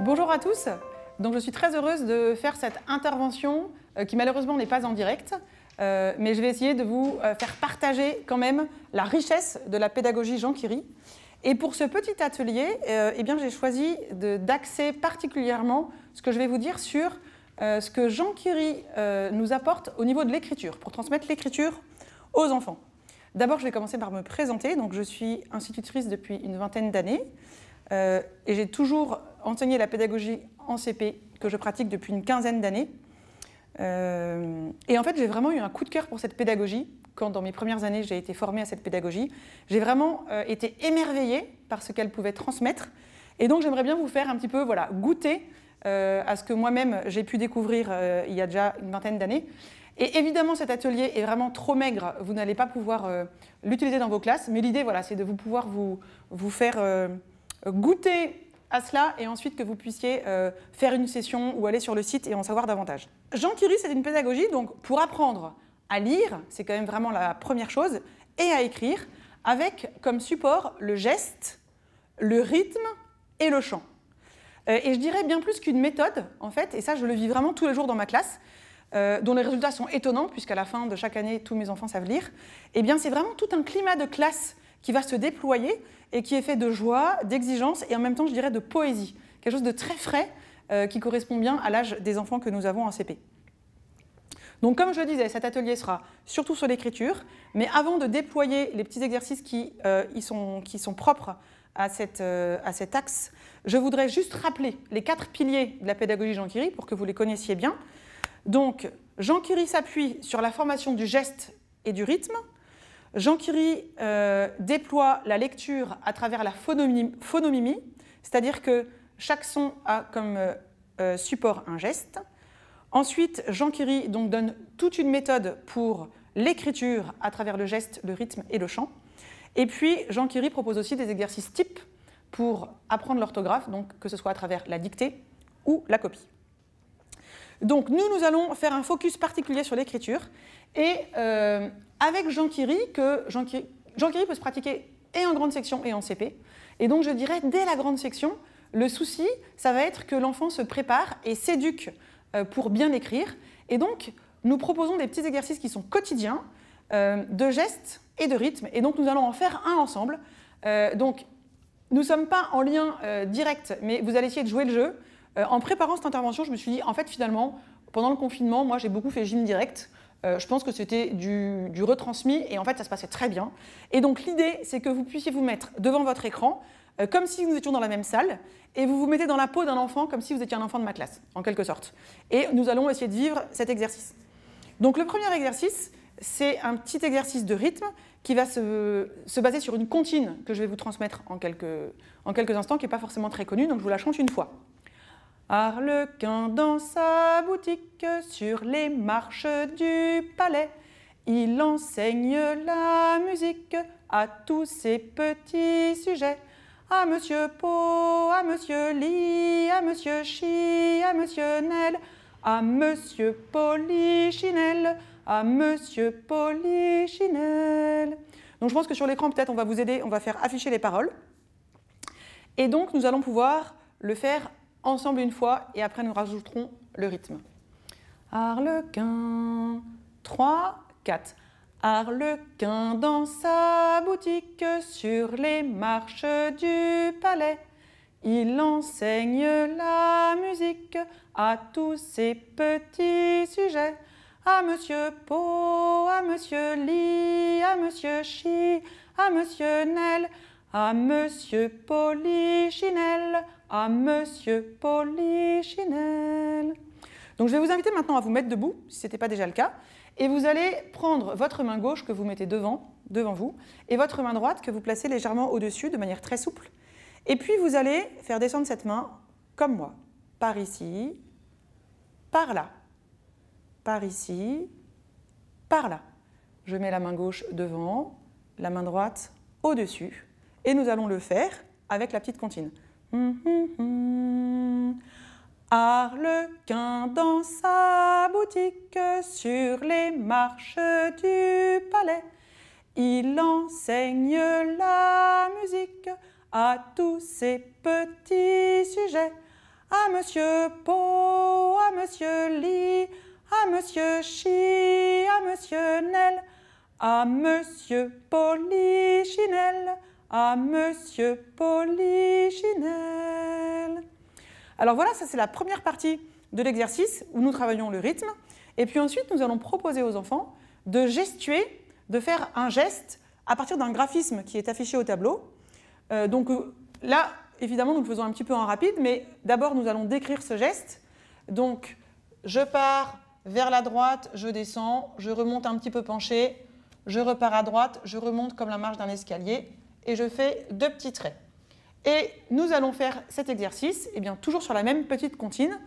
Bonjour à tous. Donc, je suis très heureuse de faire cette intervention qui malheureusement n'est pas en direct, mais je vais essayer de vous faire partager quand même la richesse de la pédagogie Jean Quiri. Et pour ce petit atelier, eh bien, j'ai choisi d'axer particulièrement ce que je vais vous dire sur ce que Jean Quiri nous apporte au niveau de l'écriture, pour transmettre l'écriture aux enfants. D'abord, je vais commencer par me présenter. Donc, je suis institutrice depuis une vingtaine d'années et j'ai toujours enseigné la pédagogie en CP que je pratique depuis une quinzaine d'années. Et en fait, j'ai vraiment eu un coup de cœur pour cette pédagogie. Quand dans mes premières années, j'ai été formée à cette pédagogie, j'ai vraiment été émerveillée par ce qu'elle pouvait transmettre. Et donc, j'aimerais bien vous faire un petit peu goûter à ce que moi-même j'ai pu découvrir il y a déjà une vingtaine d'années. Et évidemment, cet atelier est vraiment trop maigre, vous n'allez pas pouvoir l'utiliser dans vos classes, mais l'idée, voilà, c'est de pouvoir vous faire goûter à cela et ensuite que vous puissiez faire une session ou aller sur le site et en savoir davantage. Jean Quiri, c'est une pédagogie donc pour apprendre à lire, c'est quand même vraiment la première chose, et à écrire, avec comme support le geste, le rythme et le chant. Et je dirais bien plus qu'une méthode, en fait, et ça je le vis vraiment tous les jours dans ma classe, dont les résultats sont étonnants, puisqu'à la fin de chaque année, tous mes enfants savent lire, eh bien c'est vraiment tout un climat de classe qui va se déployer et qui est fait de joie, d'exigence et en même temps, je dirais, de poésie. Quelque chose de très frais qui correspond bien à l'âge des enfants que nous avons en CP. Donc comme je le disais, cet atelier sera surtout sur l'écriture, mais avant de déployer les petits exercices qui sont propres à cet axe, je voudrais juste rappeler les 4 piliers de la pédagogie Jean Quiri pour que vous les connaissiez bien. Donc, Jean Quiri s'appuie sur la formation du geste et du rythme. Jean Quiri déploie la lecture à travers la phonomimie, c'est-à-dire que chaque son a comme support un geste. Ensuite, Jean Quiri donc donne toute une méthode pour l'écriture à travers le geste, le rythme et le chant. Et puis, Jean Quiri propose aussi des exercices types pour apprendre l'orthographe, donc que ce soit à travers la dictée ou la copie. Donc nous allons faire un focus particulier sur l'écriture et avec Jean Quiri, Jean Quiri peut se pratiquer et en grande section et en CP. Et donc je dirais dès la grande section, le souci, ça va être que l'enfant se prépare et s'éduque pour bien écrire. Et donc nous proposons des petits exercices qui sont quotidiens, de gestes et de rythme. Et donc nous allons en faire un ensemble. Donc nous ne sommes pas en lien direct, mais vous allez essayer de jouer le jeu. En préparant cette intervention, je me suis dit, en fait, finalement, pendant le confinement, moi, j'ai beaucoup fait gym direct. Je pense que c'était du retransmis et en fait, ça se passait très bien. Et donc, l'idée, c'est que vous puissiez vous mettre devant votre écran, comme si nous étions dans la même salle, et vous vous mettez dans la peau d'un enfant, comme si vous étiez un enfant de ma classe, en quelque sorte. Et nous allons essayer de vivre cet exercice. Donc, le premier exercice, c'est un petit exercice de rythme qui va se baser sur une comptine que je vais vous transmettre en quelques instants, qui n'est pas forcément très connue, donc je vous la chante une fois. Arlequin dans sa boutique, sur les marches du palais, il enseigne la musique à tous ses petits sujets. À Monsieur Pot, à Monsieur Lit, à Monsieur Chi, à Monsieur Nel, à Monsieur Polichinelle, à Monsieur Polichinelle. Donc je pense que sur l'écran, peut-être, on va vous aider, on va faire afficher les paroles. Et donc, nous allons pouvoir le faire ensemble une fois, et après nous rajouterons le rythme. Arlequin, 3, 4. Arlequin dans sa boutique, sur les marches du palais, il enseigne la musique à tous ses petits sujets. À Monsieur Pot, à Monsieur Lit, à Monsieur Chi, à Monsieur Nel, à Monsieur Polichinelle, à Monsieur Polichinelle. Donc je vais vous inviter maintenant à vous mettre debout, si ce n'était pas déjà le cas, et vous allez prendre votre main gauche que vous mettez devant vous, et votre main droite que vous placez légèrement au-dessus de manière très souple. Et puis vous allez faire descendre cette main comme moi, par ici, par là, par ici, par là. Je mets la main gauche devant, la main droite au-dessus, et nous allons le faire avec la petite comptine. Arlequin dans sa boutique, sur les marches du palais, il enseigne la musique à tous ses petits sujets. à monsieur Po, à monsieur Li, à monsieur Chi, à monsieur Nel, à monsieur Polichinelle, à monsieur Polichinelle. Alors voilà, ça c'est la première partie de l'exercice où nous travaillons le rythme. Et puis ensuite, nous allons proposer aux enfants de gestuer, de faire un geste à partir d'un graphisme qui est affiché au tableau. Là, évidemment, nous le faisons un petit peu en rapide, mais d'abord, nous allons décrire ce geste. Donc, je pars vers la droite, je descends, je remonte un petit peu penché, je repars à droite, je remonte comme la marche d'un escalier et je fais 2 petits traits. Et nous allons faire cet exercice, toujours sur la même petite comptine,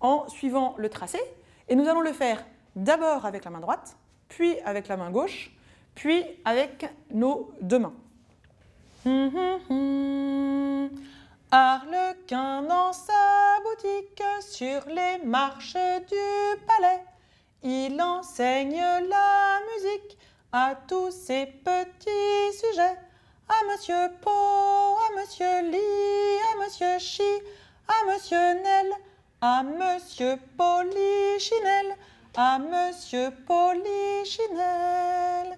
en suivant le tracé. Et nous allons le faire d'abord avec la main droite, puis avec la main gauche, puis avec nos 2 mains. Arlequin dans sa boutique, sur les marches du palais, il enseigne la musique à tous ses petits sujets. À monsieur Po, à monsieur Li, à monsieur Chi, à monsieur Nel, à monsieur Polichinelle, à monsieur Polichinelle.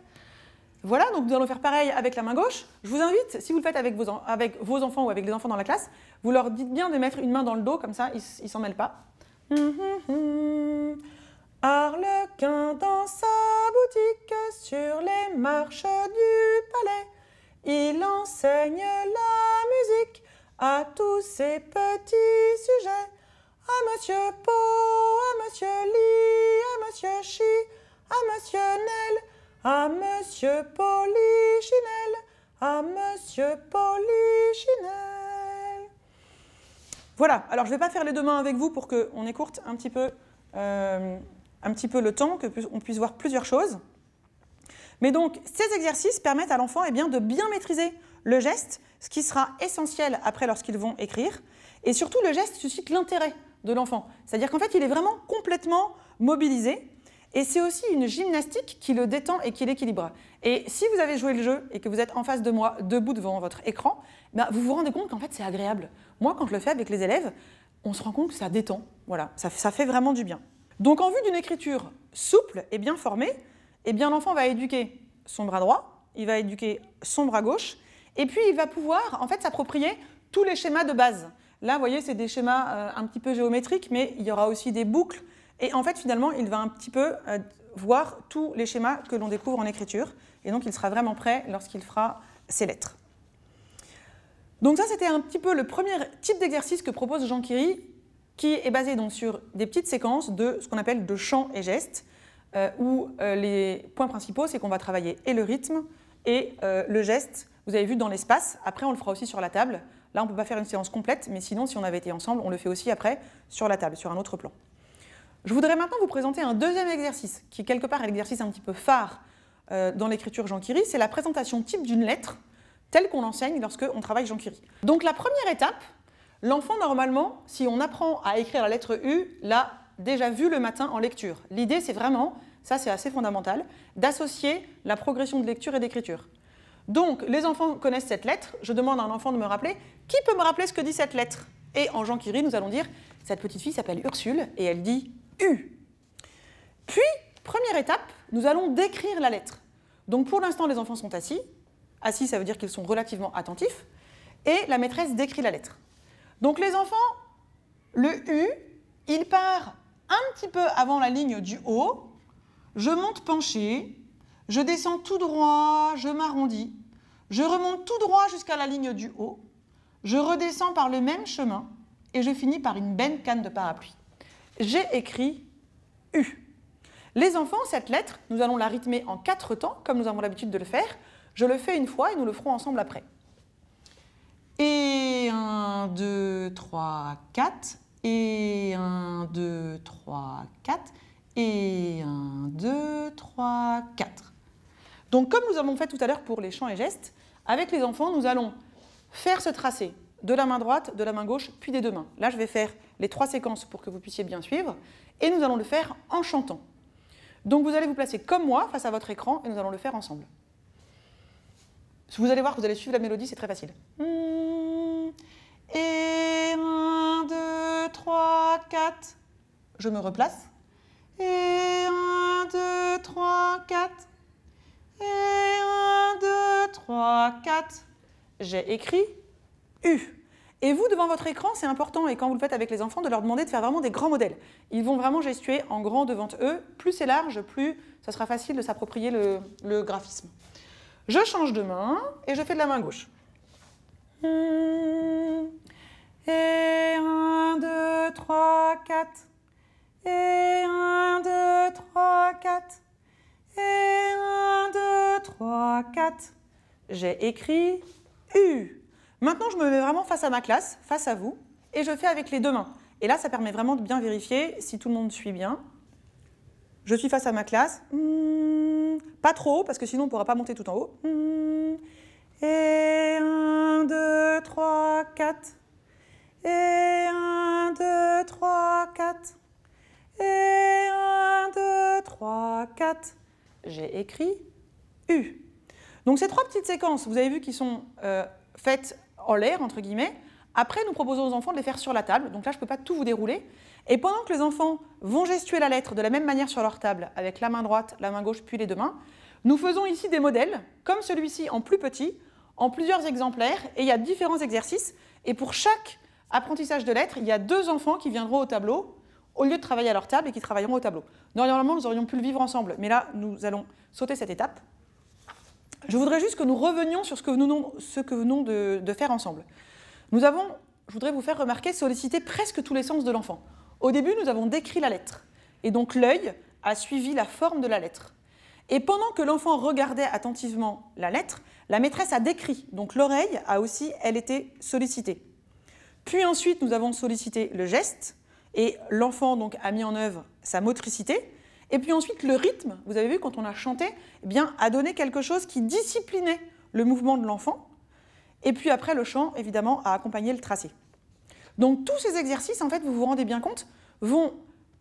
Voilà, donc nous allons faire pareil avec la main gauche. Je vous invite, si vous le faites avec vos enfants ou avec les enfants dans la classe, vous leur dites bien de mettre une main dans le dos, comme ça, ils ne s'en mêlent pas. Arlequin dans sa boutique, sur les marches du palais, il enseigne la musique à tous ses petits sujets. À monsieur Po, à monsieur Li, à monsieur Chi, à monsieur Nel, à monsieur Polichinelle, à monsieur Polichinelle. Voilà, alors je ne vais pas faire les 2 mains avec vous pour qu'on écourte un petit peu le temps, qu'on puisse voir plusieurs choses. Mais donc, ces exercices permettent à l'enfant de bien maîtriser le geste, ce qui sera essentiel après lorsqu'ils vont écrire. Et surtout, le geste suscite l'intérêt de l'enfant. C'est-à-dire qu'en fait, il est vraiment complètement mobilisé. Et c'est aussi une gymnastique qui le détend et qui l'équilibre. Et si vous avez joué le jeu et que vous êtes en face de moi, debout devant votre écran, vous vous rendez compte qu'en fait, c'est agréable. Moi, quand je le fais avec les élèves, on se rend compte que ça détend. Voilà, ça fait vraiment du bien. Donc, en vue d'une écriture souple et bien formée, l'enfant va éduquer son bras droit, il va éduquer son bras gauche, et puis il va pouvoir en fait s'approprier tous les schémas de base. Là, vous voyez, c'est des schémas un petit peu géométriques, mais il y aura aussi des boucles. Et en fait, finalement, il va un petit peu voir tous les schémas que l'on découvre en écriture. Et donc, il sera vraiment prêt lorsqu'il fera ses lettres. Donc ça, c'était un petit peu le premier type d'exercice que propose Jean Quéry, qui est basé donc sur des petites séquences de ce qu'on appelle de chants et gestes, où les points principaux, c'est qu'on va travailler et le rythme et le geste. Vous avez vu dans l'espace. Après, on le fera aussi sur la table. Là, on ne peut pas faire une séance complète, mais sinon, si on avait été ensemble, on le fait aussi après sur la table, sur un autre plan. Je voudrais maintenant vous présenter un deuxième exercice, qui est quelque part l'exercice un petit peu phare dans l'écriture Jean Quéry, c'est la présentation type d'une lettre, telle qu'on l'enseigne lorsqu'on travaille Jean Quéry. Donc la première étape, l'enfant, normalement, si on apprend à écrire la lettre U, l'a déjà vu le matin en lecture. L'idée, c'est vraiment, ça c'est assez fondamental, d'associer la progression de lecture et d'écriture. Donc, les enfants connaissent cette lettre, je demande à un enfant de me rappeler, qui peut me rappeler ce que dit cette lettre? Et en Jean Quéry, nous allons dire, cette petite fille s'appelle Ursule et elle dit U. Puis, première étape, nous allons décrire la lettre. Donc pour l'instant, les enfants sont assis. Assis, ça veut dire qu'ils sont relativement attentifs. Et la maîtresse décrit la lettre. Donc les enfants, le U, il part un petit peu avant la ligne du haut. Je monte penché, je descends tout droit, je m'arrondis. Je remonte tout droit jusqu'à la ligne du haut. Je redescends par le même chemin et je finis par une belle canne de parapluie. J'ai écrit U. Les enfants, cette lettre, nous allons la rythmer en 4 temps, comme nous avons l'habitude de le faire. Je le fais une fois et nous le ferons ensemble après. Et 1, 2, 3, 4. Et 1, 2, 3, 4. Et 1, 2, 3, 4. Donc, comme nous avons fait tout à l'heure pour les chants et gestes, avec les enfants, nous allons faire ce tracé de la main droite, de la main gauche, puis des 2 mains. Là, je vais faire les 3 séquences pour que vous puissiez bien suivre. Et nous allons le faire en chantant. Donc, vous allez vous placer comme moi face à votre écran et nous allons le faire ensemble. Vous allez voir que vous allez suivre la mélodie, c'est très facile. Et 1, 2, 3. 3, 4. Je me replace. Et 1, 2, 3, 4. Et 1, 2, 3, 4. J'ai écrit U. Et vous, devant votre écran, c'est important, et quand vous le faites avec les enfants, de leur demander de faire vraiment des grands modèles. Ils vont vraiment gestuer en grand devant eux. Plus c'est large, plus ça sera facile de s'approprier le graphisme. Je change de main et je fais de la main gauche. Et 1, 2, 3, 4. Et 1, 2, 3, 4. Et 1, 2, 3, 4. J'ai écrit U. Maintenant, je me mets vraiment face à ma classe, face à vous, et je fais avec les deux mains. Et là, ça permet vraiment de bien vérifier si tout le monde suit bien. Je suis face à ma classe. Pas trop haut, parce que sinon, on ne pourra pas monter tout en haut. Et 1, 2, 3, 4. Et 1, 2, 3, 4. Et 1, 2, 3, 4. J'ai écrit U. Donc, ces trois petites séquences, vous avez vu qu'ils sont faites en l'air, entre guillemets. Après, nous proposons aux enfants de les faire sur la table. Donc là, je ne peux pas tout vous dérouler. Et pendant que les enfants vont gestuer la lettre de la même manière sur leur table, avec la main droite, la main gauche, puis les deux mains, nous faisons ici des modèles, comme celui-ci en plus petit, en plusieurs exemplaires. Et il y a différents exercices. Et pour chaque apprentissage de lettres, il y a deux enfants qui viendront au tableau, au lieu de travailler à leur table, et qui travailleront au tableau. Normalement, nous aurions pu le vivre ensemble. Mais là, nous allons sauter cette étape. Je voudrais juste que nous revenions sur ce que nous venons de faire ensemble. Nous avons, je voudrais vous faire remarquer, sollicité presque tous les sens de l'enfant. Au début, nous avons décrit la lettre. Et donc l'œil a suivi la forme de la lettre. Et pendant que l'enfant regardait attentivement la lettre, la maîtresse a décrit. Donc l'oreille a aussi, elle, été sollicitée. Puis ensuite, nous avons sollicité le geste. Et l'enfant donc a mis en œuvre sa motricité. Et puis ensuite, le rythme, vous avez vu, quand on a chanté, eh bien, a donné quelque chose qui disciplinait le mouvement de l'enfant. Et puis après, le chant, évidemment, a accompagné le tracé. Donc tous ces exercices, en fait, vous vous rendez bien compte, vont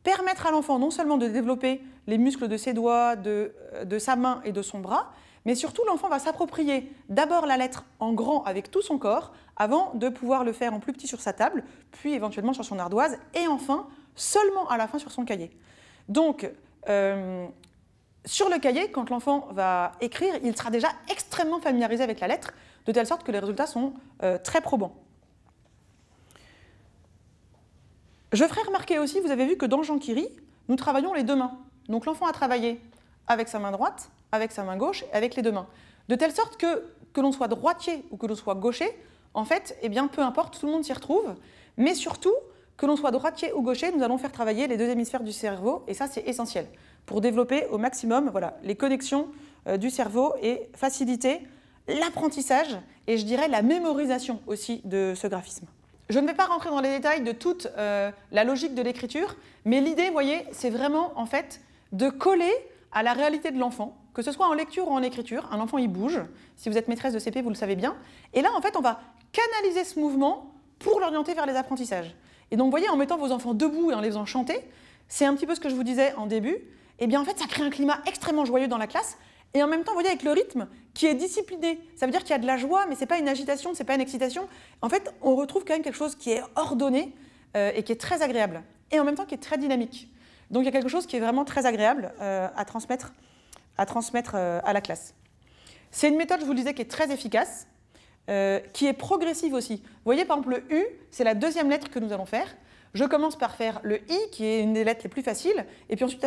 permettre à l'enfant non seulement de développer les muscles de ses doigts, de sa main et de son bras, mais surtout, l'enfant va s'approprier d'abord la lettre en grand avec tout son corps, avant de pouvoir le faire en plus petit sur sa table, puis éventuellement sur son ardoise, et enfin, seulement à la fin sur son cahier. Donc, sur le cahier, quand l'enfant va écrire, il sera déjà extrêmement familiarisé avec la lettre, de telle sorte que les résultats sont très probants. Je ferai remarquer aussi, vous avez vu que dans Jean-Kiri, nous travaillons les deux mains. Donc l'enfant a travaillé avec sa main droite, avec sa main gauche, et avec les deux mains. De telle sorte que l'on soit droitier ou que l'on soit gaucher, en fait, eh bien, peu importe, tout le monde s'y retrouve, mais surtout, que l'on soit droitier ou gaucher, nous allons faire travailler les deux hémisphères du cerveau, et ça, c'est essentiel, pour développer au maximum les connexions du cerveau et faciliter l'apprentissage, et je dirais la mémorisation aussi de ce graphisme. Je ne vais pas rentrer dans les détails de toute la logique de l'écriture, mais l'idée, vous voyez, c'est vraiment, en fait, de coller à la réalité de l'enfant, que ce soit en lecture ou en écriture. Un enfant, il bouge. Si vous êtes maîtresse de CP, vous le savez bien. Et là, en fait, on va canaliser ce mouvement pour l'orienter vers les apprentissages. Et donc, vous voyez, en mettant vos enfants debout et en les faisant chanter, c'est un petit peu ce que je vous disais en début, eh bien, en fait, ça crée un climat extrêmement joyeux dans la classe. Et en même temps, vous voyez, avec le rythme qui est discipliné, ça veut dire qu'il y a de la joie, mais ce n'est pas une agitation, ce n'est pas une excitation. En fait, on retrouve quand même quelque chose qui est ordonné et qui est très agréable. Et en même temps, qui est très dynamique. Donc, il y a quelque chose qui est vraiment très agréable à transmettre à la classe. C'est une méthode, je vous le disais, qui est très efficace, qui est progressive aussi. Vous voyez, par exemple, le U, c'est la deuxième lettre que nous allons faire. Je commence par faire le I, qui est une des lettres les plus faciles, et puis ensuite,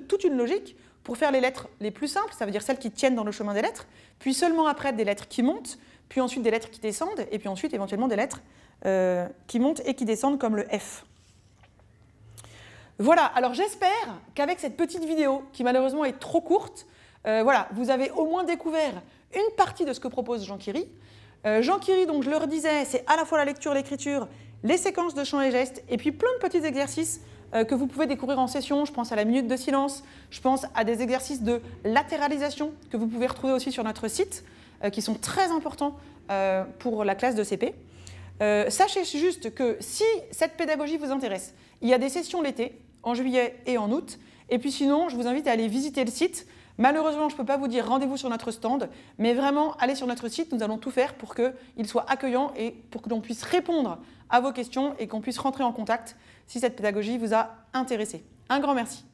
toute une logique pour faire les lettres les plus simples, ça veut dire celles qui tiennent dans le chemin des lettres, puis seulement après des lettres qui montent, puis ensuite des lettres qui descendent, et puis ensuite éventuellement des lettres qui montent et qui descendent comme le F. Voilà, alors j'espère qu'avec cette petite vidéo, qui malheureusement est trop courte, voilà, vous avez au moins découvert une partie de ce que propose Jean-Kiri. Jean-Kiri, donc je le redisais, c'est à la fois la lecture, l'écriture, les séquences de chants et gestes, et puis plein de petits exercices que vous pouvez découvrir en session. Je pense à la minute de silence, je pense à des exercices de latéralisation que vous pouvez retrouver aussi sur notre site, qui sont très importants pour la classe de CP. Sachez juste que si cette pédagogie vous intéresse, il y a des sessions l'été, en juillet et en août, et puis sinon, je vous invite à aller visiter le site. Malheureusement, je ne peux pas vous dire rendez-vous sur notre stand, mais vraiment, allez sur notre site, nous allons tout faire pour qu'il soit accueillant et pour que l'on puisse répondre à vos questions et qu'on puisse rentrer en contact si cette pédagogie vous a intéressé. Un grand merci.